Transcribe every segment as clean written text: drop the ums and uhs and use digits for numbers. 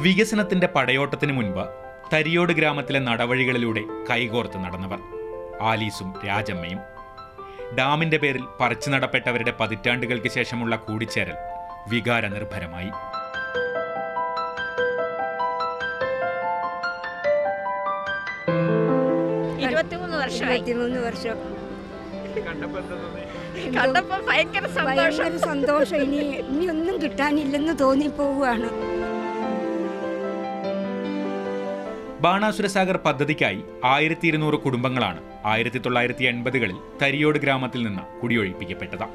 വികസനത്തിന്റെ പടയോട്ടത്തിന് മുൻപ് തരിയോട് ഗ്രാമത്തിലെ നടവഴികളിലൂടെ കൈകോർത്ത് നടന്നവർ ആലീസും രാജമ്മയും. ഡാമിന്റെ പേരിൽ പറിച്ചു നടപ്പെട്ടവരുടെ പതിറ്റാണ്ടുകൾക്ക് ശേഷമുള്ള കൂടിച്ചേരൽ വികാരനിർഭരമായി. വർഷം കണ്ടപ്പോ ഭയങ്കര സന്തോഷം. ഇനി ഒന്നും കിട്ടാനില്ലെന്ന് തോന്നിപ്പോവുകയാണ്. ബാണാസുരസാഗർ പദ്ധതിക്കായി 1200 കുടുംബങ്ങളാണ് 1980കളിൽ തരിയോട് ഗ്രാമത്തിൽ നിന്ന് കുടിയൊഴിപ്പിക്കപ്പെട്ടത്.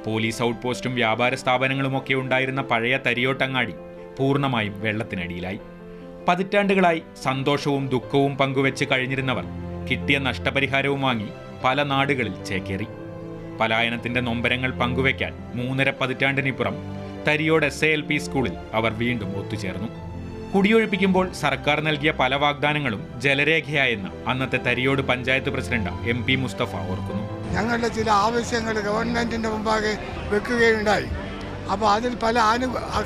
പോലീസ് ഔട്ട് പോസ്റ്റും വ്യാപാര സ്ഥാപനങ്ങളുമൊക്കെ ഉണ്ടായിരുന്ന പഴയ തരിയോട്ടങ്ങാടി പൂർണ്ണമായും വെള്ളത്തിനടിയിലായി. പതിറ്റാണ്ടുകളായി സന്തോഷവും ദുഃഖവും പങ്കുവെച്ച് കഴിഞ്ഞിരുന്നവർ കിട്ടിയ നഷ്ടപരിഹാരവും വാങ്ങി പല നാടുകളിൽ ചേക്കേറി. പലായനത്തിന്റെ നൊമ്പരങ്ങൾ പങ്കുവെക്കാൻ 3.5 പതിറ്റാണ്ടിനിപ്പുറം തരിയോട് SALP സ്കൂളിൽ അവർ വീണ്ടും ഒത്തുചേർന്നു. കുടിയൊഴിപ്പിക്കുമ്പോൾ സർക്കാർ നൽകിയ പല വാഗ്ദാനങ്ങളും ജലരേഖയായെന്ന് അന്നത്തെ തരിയോട് പഞ്ചായത്ത് പ്രസിഡന്റ് MP മുസ്തഫ ഓർക്കുന്നു. ഞങ്ങളുടെ ചില ആവശ്യങ്ങൾ ഗവൺമെന്റിന്റെ മുമ്പാകെ വെക്കുകയുണ്ടായി. അപ്പോൾ അതിൽ പല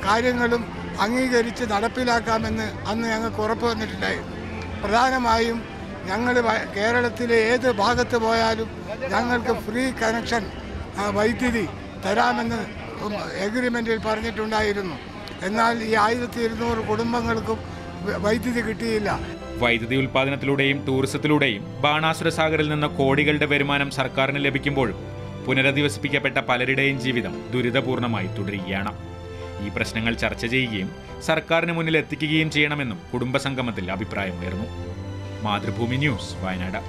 കാര്യങ്ങളും അംഗീകരിച്ച് നടപ്പിലാക്കാമെന്ന് അന്ന് ഞങ്ങൾക്ക് ഉറപ്പ് വന്നിട്ടുണ്ടായിരുന്നു. പ്രധാനമായും ഞങ്ങൾ കേരളത്തിലെ ഏത് ഭാഗത്ത് പോയാലും ഞങ്ങൾക്ക് ഫ്രീ കണക്ഷൻ വൈദ്യുതി തരാമെന്ന് എഗ്രിമെൻറ്റിൽ പറഞ്ഞിട്ടുണ്ടായിരുന്നു. എന്നാൽ ഈ 1200 കുടുംബങ്ങൾക്കും വൈദ്യുതി കിട്ടിയില്ല. വൈദ്യുതി ഉൽപ്പാദനത്തിലൂടെയും ടൂറിസത്തിലൂടെയും ബാണാസുരസാഗറിൽ നിന്ന് കോടികളുടെ വരുമാനം സർക്കാരിന് ലഭിക്കുമ്പോഴും പുനരധിവസിപ്പിക്കപ്പെട്ട പലരുടെയും ജീവിതം ദുരിതപൂർണമായി തുടരുകയാണ്. ഈ പ്രശ്നങ്ങൾ ചർച്ച ചെയ്യുകയും സർക്കാരിന് മുന്നിൽ എത്തിക്കുകയും ചെയ്യണമെന്നും കുടുംബസംഗമത്തിൽ അഭിപ്രായമുയർന്നു. മാതൃഭൂമി ന്യൂസ്, വയനാട്.